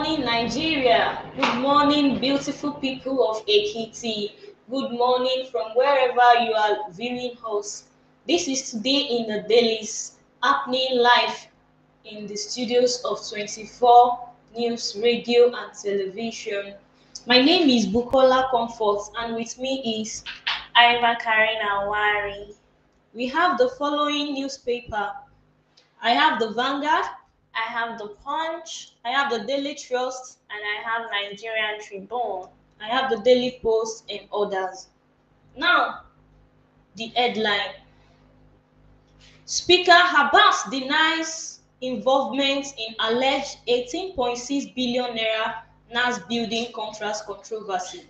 morning, Nigeria. Good morning, beautiful people of Ekiti. Good morning from wherever you are viewing us. This is today in the dailies, happening live in the studios of 24 News Radio and Television. My name is Bukola Comfort, and with me is Iva Karina Wari. we have the following newspaper. I have the Vanguard, I have the Punch I have the Daily Trust, and I have Nigerian Tribune. I have the Daily Post, and others. Now, the headline: Speaker Abbas denies involvement in alleged 18.6 billion naira NAS building contract controversy.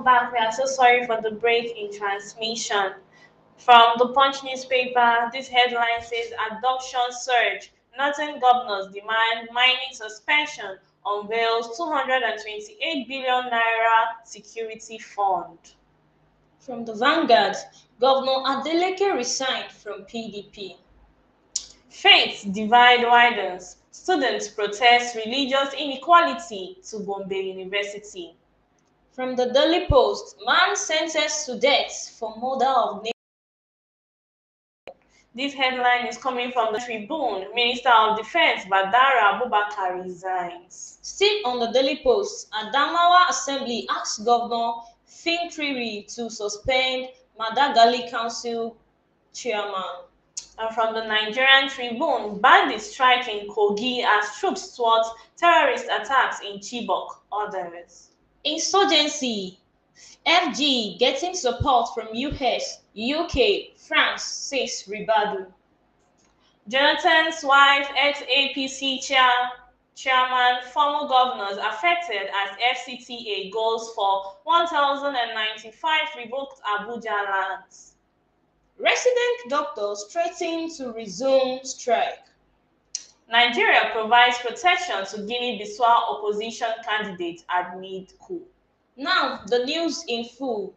welcome back. We are so sorry for the break in transmission. From the Punch newspaper, this headline says adoption surge. Northern governors demand mining suspension, unveils 228 billion naira security fund. From the Vanguard, Governor Adeleke resigned from PDP. Faith divide widens. Students protest religious inequality to Bombay University. From the Daily Post, man sentenced to death for murder of neighbor. This headline is coming from the Tribune. Minister of Defense Badara Abubakar resigns. Still on the Daily Post, Adamawa Assembly asked Governor Fintiri to suspend Madagali Council chairman. And from the Nigerian Tribune, bandits strike in Kogi as troops thwart terrorist attacks in Chibok. Others. Insurgency. FG getting support from US, UK, France, says Ribadu. Jonathan's wife, ex-APC chairman, former governors affected as FCTA goes for 1,095 revoked Abuja lands. Resident doctors threaten to resume strike. Nigeria provides protection to Guinea-Bissau opposition candidate amid coup. Now, the news in full.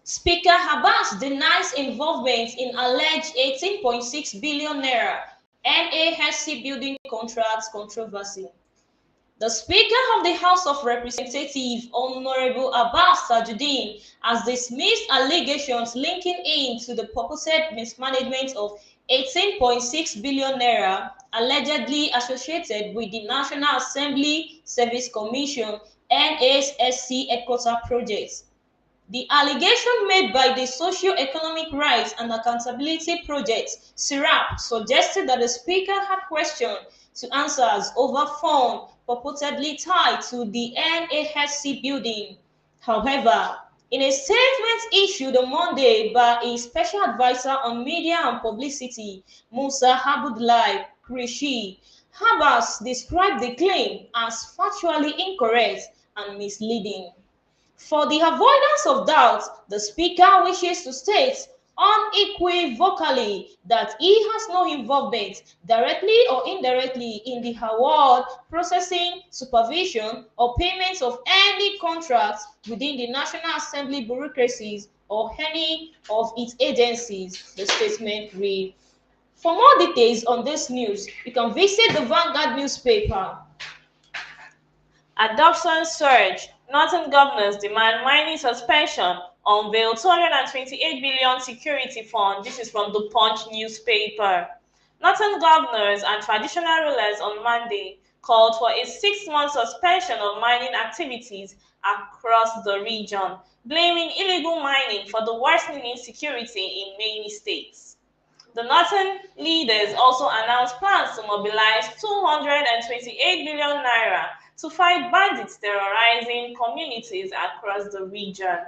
Speaker Abbas denies involvement in alleged 18.6 billion naira NASC building contract controversy. The Speaker of the House of Representatives, Honorable Abbas Tajuddin, has dismissed allegations linking him to the purported mismanagement of 18.6 billion naira allegedly associated with the National Assembly Service Commission NASC headquarters project. The allegation made by the Socio-Economic Rights and Accountability Project, SIRAP, suggested that the Speaker had questions to answers over funds purportedly tied to the NASC building. However, in a statement issued on Monday by a special advisor on media and publicity, Musa Abdullahi Krishi, Abbas described the claim as factually incorrect and misleading. For the avoidance of doubt, the Speaker wishes to state unequivocally that he has no involvement, directly or indirectly, in the award, processing, supervision, or payment of any contracts within the National Assembly bureaucracies or any of its agencies, the statement read. For more details on this news, you can visit the Vanguard newspaper. Adoption surge. Northern governors demand mining suspension. Unveil 228 billion security fund. This is from the Punch newspaper. Northern governors and traditional rulers on Monday called for a 6-month suspension of mining activities across the region, blaming illegal mining for the worsening insecurity in many states. The northern leaders also announced plans to mobilize 228 billion naira to fight bandits terrorizing communities across the region.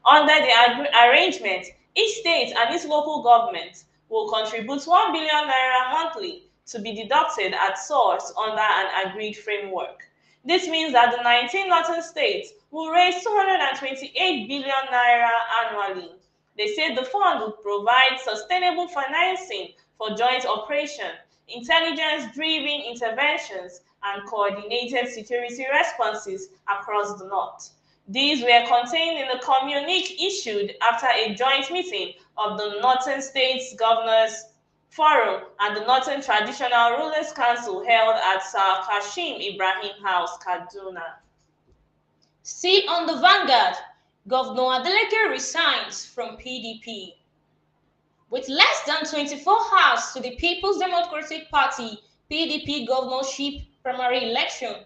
Under the arrangement, each state and its local government will contribute 1 billion naira monthly to be deducted at source under an agreed framework. This means that the 19 northern states will raise 228 billion naira annually. They said the fund would provide sustainable financing for joint operation, intelligence-driven interventions, and coordinated security responses across the North. These were contained in the communique issued after a joint meeting of the Northern States Governors Forum and the Northern Traditional Rulers Council held at Sir Kashim Ibrahim House, Kaduna. Still on the Vanguard, Governor Adeleke resigns from PDP. With less than 24 hours to the People's Democratic Party PDP governorship primary election,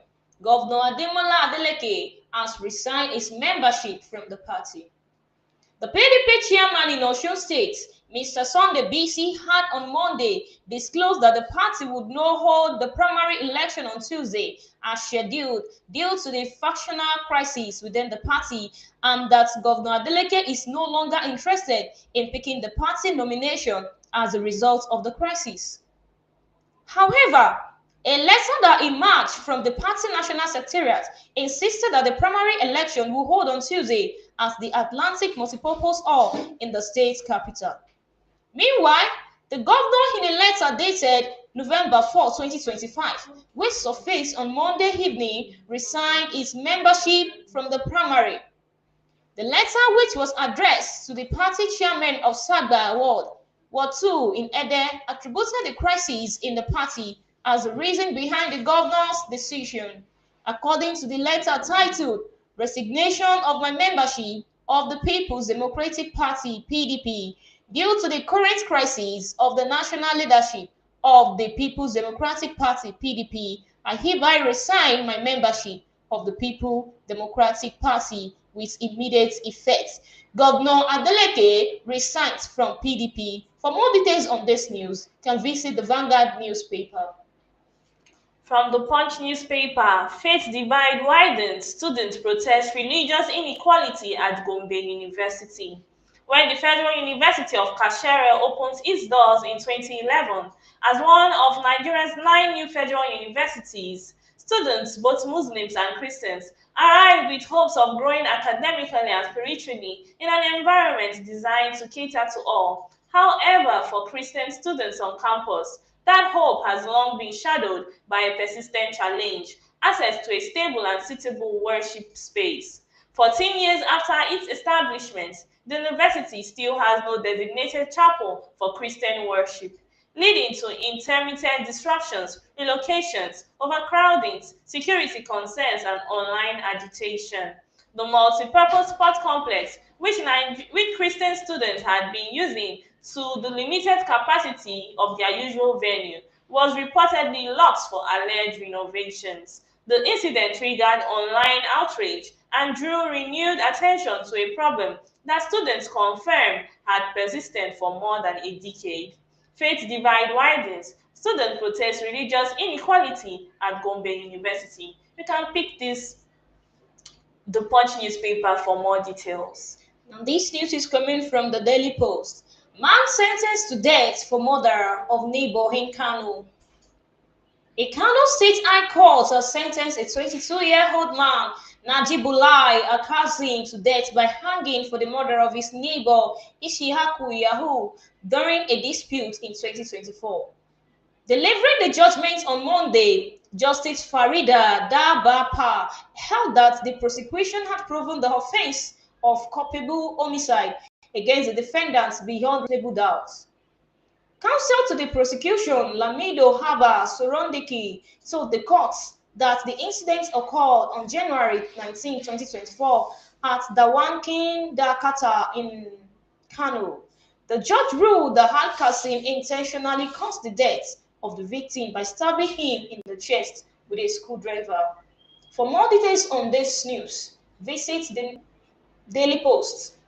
Governor Ademola Adeleke has resigned his membership from the party. The PDP chairman in Osun State, Mr. Sunday BC, had on Monday disclosed that the party would not hold the primary election on Tuesday as scheduled due to the factional crisis within the party, and that Governor Adeleke is no longer interested in picking the party nomination as a result of the crisis. However, A letter that emerged from the party national secretariat insisted that the primary election will hold on Tuesday at the Atlantic Multipurpose Hall in the state capital. Meanwhile, the governor, in a letter dated November 4, 2025, which surfaced on Monday evening, resigned his membership from the primary. The letter, which was addressed to the party chairman of Sagba Ward 2 in Ede, attributed the crisis in the party as the reason behind the governor's decision. According to the letter titled Resignation of my membership of the People's Democratic Party (PDP) due to the current crisis of the national leadership of the People's Democratic Party (PDP, I hereby resign my membership of the People Democratic Party with immediate effect. Governor Adeleke resigns from PDP. For more details on this news, you can visit the Vanguard newspaper. From the Punch newspaper, faith divide widens, students protest religious inequality at Gombe University. When the Federal University of Kashere opens its doors in 2011 as one of Nigeria's 9 new federal universities, students, both Muslims and Christians, arrived with hopes of growing academically and spiritually in an environment designed to cater to all. However, for Christian students on campus, that hope has long been shadowed by a persistent challenge: access to a stable and suitable worship space. 14 years after its establishment, the university still has no designated chapel for Christian worship, leading to intermittent disruptions, relocations, overcrowdings, security concerns, and online agitation. The multi-purpose sport complex, which Christian students had been using to the limited capacity of their usual venue, was reportedly locked for alleged renovations. The incident triggered online outrage and drew renewed attention to a problem that students confirmed had persisted for more than a decade. Faith divide widens. Students protest religious inequality at Gombe University. You can pick the Punch newspaper for more details. Now, this news is coming from the Daily Post. Man sentenced to death for murder of neighbor in Kano. A Kano State High Court has sentenced a 22-year-old man, Najibulai Akazim, to death by hanging for the murder of his neighbor, Ishihaku Yahoo, during a dispute in 2024. Delivering the judgment on Monday, Justice Farida Dabapa held that the prosecution had proven the offense of culpable homicide against the defendants beyond reasonable doubt. Counsel to the prosecution, Lamido Haba Sorondiki, told the court that the incident occurred on January 19, 2024 at Dawankin Dakata in Kano. The judge ruled that Al-Qasim intentionally caused the death of the victim by stabbing him in the chest with a screwdriver. For more details on this news, visit the Daily Post.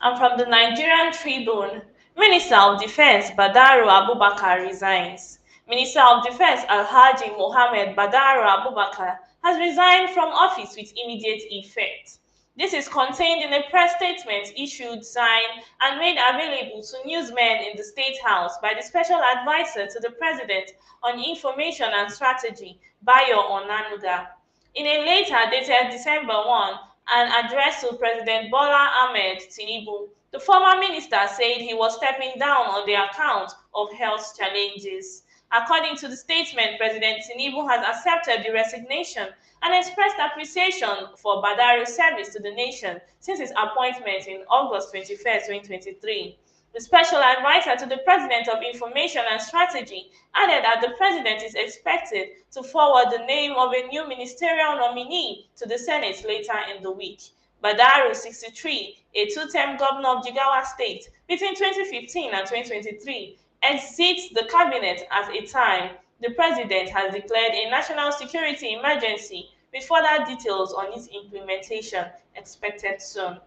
And from the Nigerian Tribune, Minister of Defense Badaru Abubakar resigns. Minister of Defense Alhaji Mohammed Badaru Abubakar has resigned from office with immediate effect. This is contained in a press statement issued, signed, and made available to newsmen in the State House by the Special Advisor to the President on Information and Strategy, Bayo Onanuga. In a letter dated December 1, an address to President Bola Ahmed Tinubu, the former minister said he was stepping down on the account of health challenges. According to the statement, President Tinubu has accepted the resignation and expressed appreciation for Badaru's service to the nation since his appointment in August 21, 2023. The special advisor to the President of Information and Strategy added that the President is expected to forward the name of a new ministerial nominee to the Senate later in the week. Badaru, 63, a two-term governor of Jigawa State between 2015 and 2023, exits the cabinet at a time the President has declared a national security emergency, with further details on its implementation expected soon.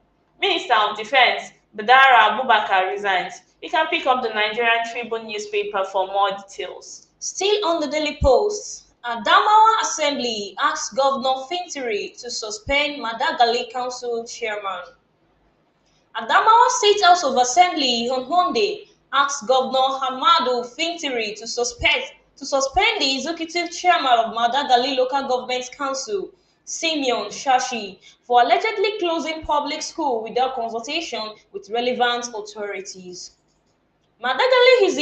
Minister of Defense Badara Abubakar resigns. You can pick up the Nigerian Tribune newspaper for more details. Still on the Daily Post, Adamawa Assembly asks Governor Fintiri to suspend Madagali Council Chairman. Adamawa State House of Assembly on Monday asked Governor Hamadu Fintiri to suspend to suspend the executive chairman of Madagali Local Government Council, Simeon Shashi, for allegedly closing public school without consultation with relevant authorities. Madagali is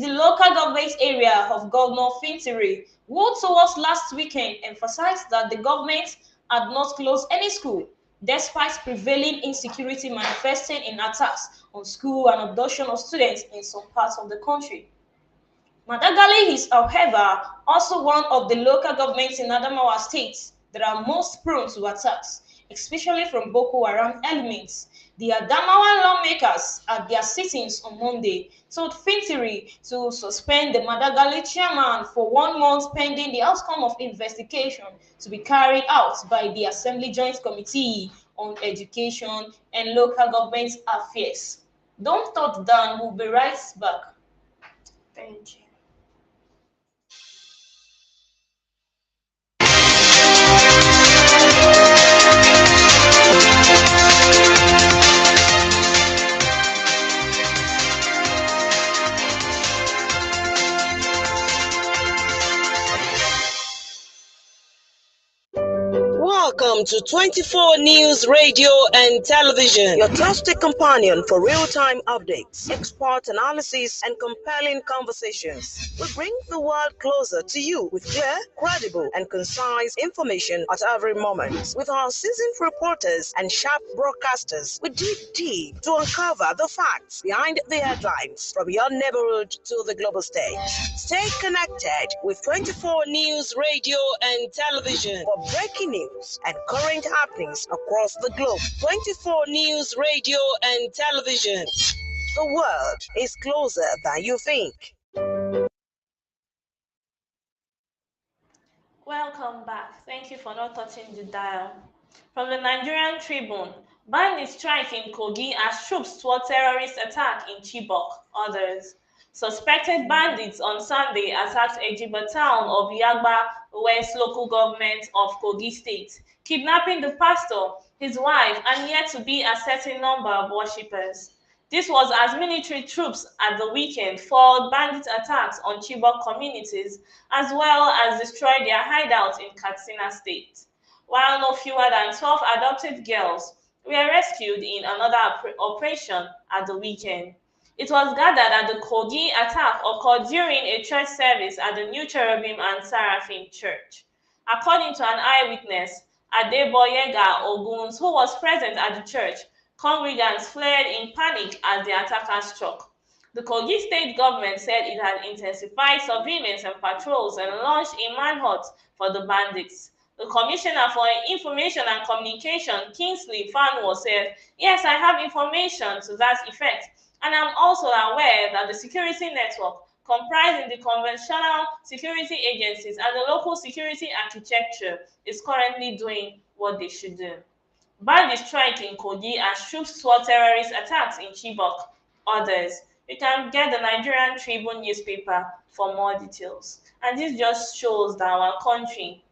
the local government area of Governor Fintiri, who towards last weekend emphasized that the government had not closed any school, despite prevailing insecurity manifesting in attacks on school and abduction of students in some parts of the country. Madagali is, however, also one of the local governments in Adamawa State that are most prone to attacks, especially from Boko Haram elements. The Adamawa lawmakers at their sittings on Monday told Fintiri to suspend the Madagali chairman for 1 month pending the outcome of investigation to be carried out by the Assembly Joint Committee on Education and Local Government Affairs. Don't touch down, we'll be right back. Thank you. Welcome to 24 News Radio and Television, your trusted companion for real-time updates, expert analysis, and compelling conversations. We bring the world closer to you with clear, credible, and concise information at every moment. With our seasoned reporters and sharp broadcasters, we dig deep to uncover the facts behind the headlines from your neighborhood to the global stage. Stay connected with 24 News Radio and Television for breaking news and current happenings across the globe. 24 News Radio and Television. The world is closer than you think. Welcome back. Thank you for not touching the dial. From the Nigerian Tribune, bandits strike in Kogi as troops thwart terrorist attack in Chibok. Others. Suspected bandits on Sunday attacked Ejiba town of Yagba West local government of Kogi State, kidnapping the pastor, his wife, and yet to be a certain number of worshippers. This was as military troops at the weekend foiled bandit attacks on Chibok communities as well as destroyed their hideouts in Katsina State. While no fewer than 12 adopted girls were rescued in another operation at the weekend. It was gathered that the Kogi attack occurred during a church service at the New Cherubim and Seraphim Church. According to an eyewitness, Adeboyega Oguns, who was present at the church, congregants fled in panic as the attackers struck. The Kogi state government said it had intensified surveillance and patrols and launched a manhunt for the bandits. The Commissioner for Information and Communication, Kingsley Fanwo, said, "Yes, I have information to that effect, and I'm also aware that the security network, comprising the conventional security agencies and the local security architecture, is currently doing what they should do." Bandits strike in Kogi as troops thwart terrorist attacks in Chibok. Others. You can get the Nigerian Tribune newspaper for more details. And this just shows that our country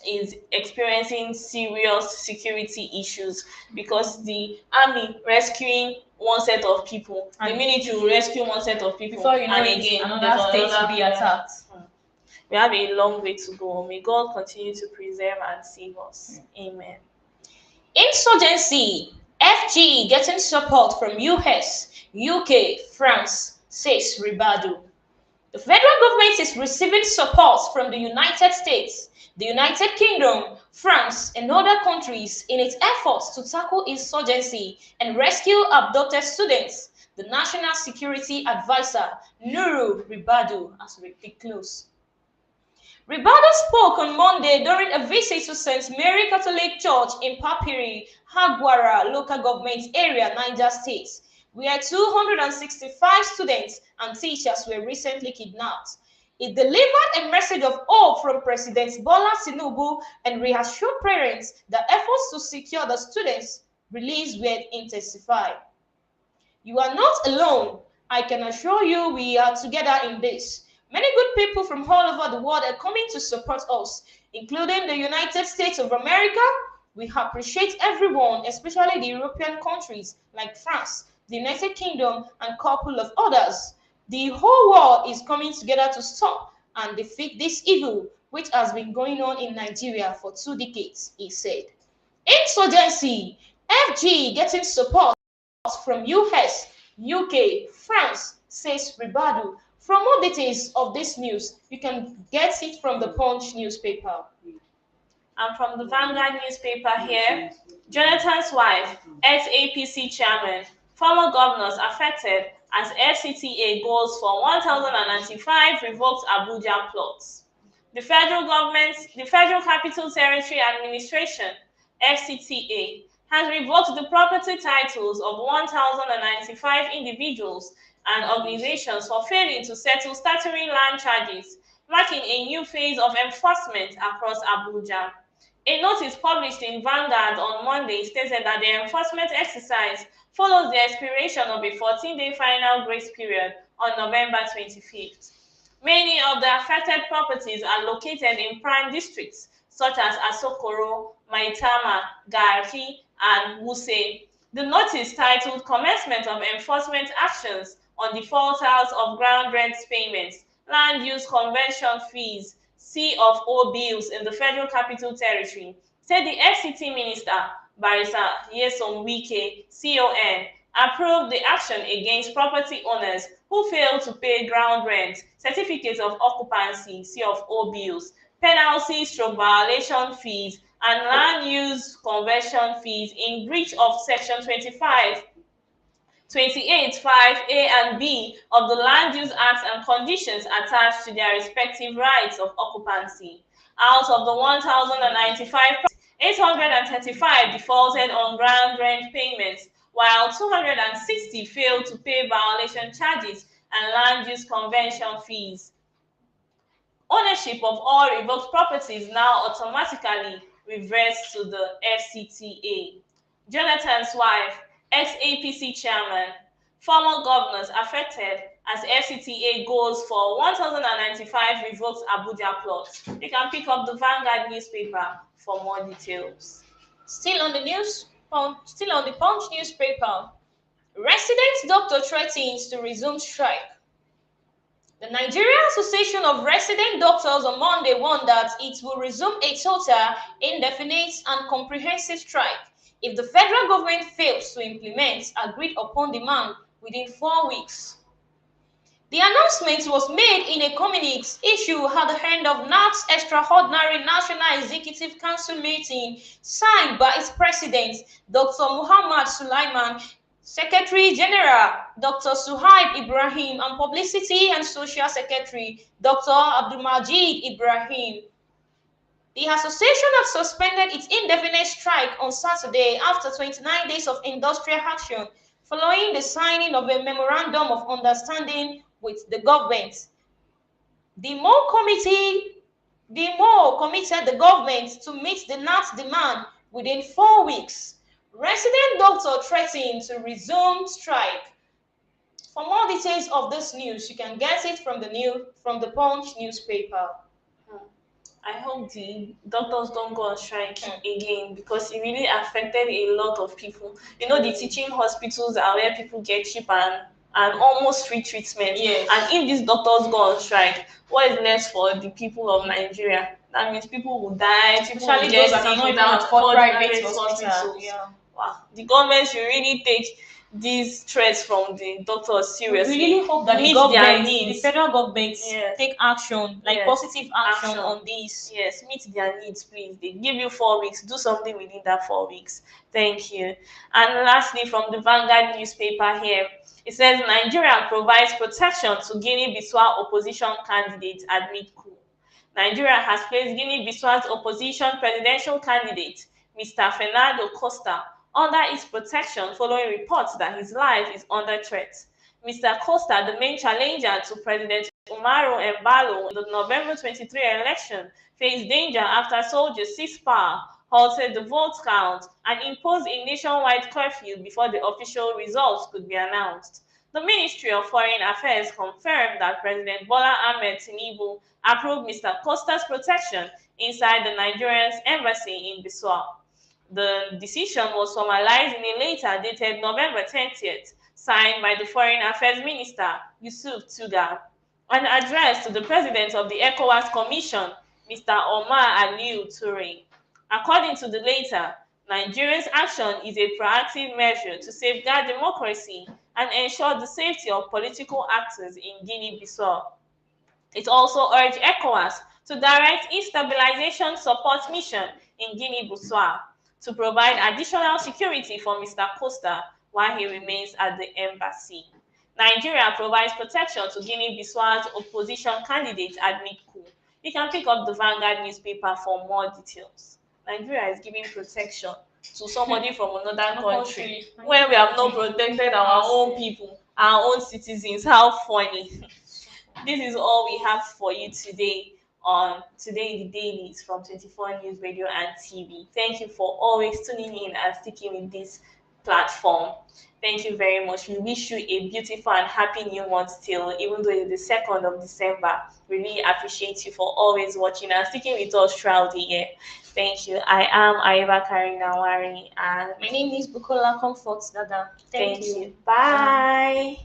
is experiencing serious security issues because the army rescuing one set of people, the military will rescue one set of people, Before you know and it, again another state will be attacked. We have a long way to go. May God continue to preserve and save us. Amen. Insurgency. FG getting support from US, UK, France, says Ribadu. The federal government is receiving support from the United States, the United Kingdom, France, and other countries in its efforts to tackle insurgency and rescue abducted students, the National Security Advisor, Nuru Ribadu, has disclosed. Ribadu spoke on Monday during a visit to St. Mary Catholic Church in Papiri, Hagwara local government area, Niger State, where 265 students and teachers were recently kidnapped. It delivered a message of hope from President Bola Tinubu and reassured parents that efforts to secure the students' release were intensified. "You are not alone. I can assure you we are together in this. Many good people from all over the world are coming to support us, including the United States of America. We appreciate everyone, especially the European countries like France, the United Kingdom, and a couple of others. The whole world is coming together to stop and defeat this evil, which has been going on in Nigeria for 2 decades, he said. Insurgency, FG getting support from US, UK, France, says Ribadu. For more details of this news, you can get it from the Punch newspaper. And from the Vanguard newspaper here, Jonathan's wife, ex-APC chairman, former governors affected as FCTA goes for 1,095 revoked Abuja plots. The federal government, the Federal Capital Territory Administration, FCTA, has revoked the property titles of 1,095 individuals and organizations for failing to settle statutory land charges, marking a new phase of enforcement across Abuja. A notice published in Vanguard on Monday stated that the enforcement exercise follows the expiration of a 14-day final grace period on November 25th. Many of the affected properties are located in prime districts such as Asokoro, Maitama, Garki, and Wuse. The notice titled Commencement of Enforcement Actions on Defaulters of Ground Rent Payments, Land Use Convention Fees, C of O bills in the Federal Capital Territory, said the FCT Minister, Barrister Nyesom Wike, CON, approved the action against property owners who failed to pay ground rent, certificates of occupancy, C of O bills, penalties, stroke violation fees, and land use conversion fees in breach of Section 25 28, 5A and B of the Land Use Act and conditions attached to their respective rights of occupancy. Out of the 1,095, 835 defaulted on ground rent payments, while 260 failed to pay violation charges and land use convention fees. Ownership of all revoked properties now automatically reverts to the FCTA. Jonathan's wife, ex-APC chairman, former governors affected as FCTA goes for 1,095 revoked Abuja plots. You can pick up the Vanguard newspaper for more details. Still on the Punch newspaper, resident doctor threatens to resume strike. The Nigerian Association of Resident Doctors on Monday warned that it will resume a total, indefinite, and comprehensive strike if the federal government fails to implement agreed upon demand within 4 weeks. The announcement was made in a communique issued at the end of NAT's extraordinary National Executive Council meeting, signed by its president, Dr. Muhammad Sulaiman, Secretary General Dr. Suhaib Ibrahim, and Publicity and Social Secretary Dr. Abdulmajid Ibrahim. The association has suspended its indefinite strike on Saturday after 29 days of industrial action following the signing of a memorandum of understanding with the government. The more committed the government to meet the NAT demand within 4 weeks. Resident doctor threatened to resume strike. For more details of this news, you can get it from the Punch newspaper. I hope the doctors don't go on strike again because it really affected a lot of people. You know, the teaching hospitals are where people get cheap and almost free treatment. Yes. And if these doctors go on strike, what is left for the people of Nigeria? That means people will die, people Especially will get those that sick cannot even without afford private hospitals. hospitals. Yeah. Wow. The government should really take these threats from the doctors seriously. We really hope that Meet the federal government Yes. take action, like Yes. positive action on this. Yes, meet their needs, please. They give you 4 weeks. Do something within that 4 weeks. Thank you. And lastly, from the Vanguard newspaper here, it says Nigeria provides protection to Guinea-Bissau opposition candidates amid coup. Nigeria has placed Guinea-Bissau's opposition presidential candidate, Mr. Fernando Costa, under its protection following reports that his life is under threat. Mr. Costa, the main challenger to President Umaru Embalo in the November 23 election, faced danger after soldiers seized power, halted the vote count, and imposed a nationwide curfew before the official results could be announced. The Ministry of Foreign Affairs confirmed that President Bola Ahmed Tinubu approved Mr. Costa's protection inside the Nigerian embassy in Bissau. The decision was formalized in a letter dated November 30th, signed by the Foreign Affairs Minister, Yusuf Tuga. An address to the president of the ECOWAS Commission, Mr. Omar Aliu Toure. According to the latter, Nigeria's action is a proactive measure to safeguard democracy and ensure the safety of political actors in Guinea-Bissau. It also urged ECOWAS to direct its stabilization support mission in Guinea-Bissau to provide additional security for Mr. Costa while he remains at the embassy. Nigeria provides protection to Guinea-Bissau's opposition candidate amid coup. You can pick up the Vanguard newspaper for more details. Nigeria is giving protection to somebody from another country where we have not protected our own people, our own citizens. How funny. This is all we have for you today on Today in the Dailies from 24 News Radio and TV. Thank you for always tuning in and sticking with this platform. Thank you very much. We wish you a beautiful and happy new month still, even though it's the 2nd of December. We really appreciate you for always watching and sticking with us throughout the year. Thank you. I am Aiba Karinawari and My name is Bukola Comfort Dada. Thank thank you. you. Bye.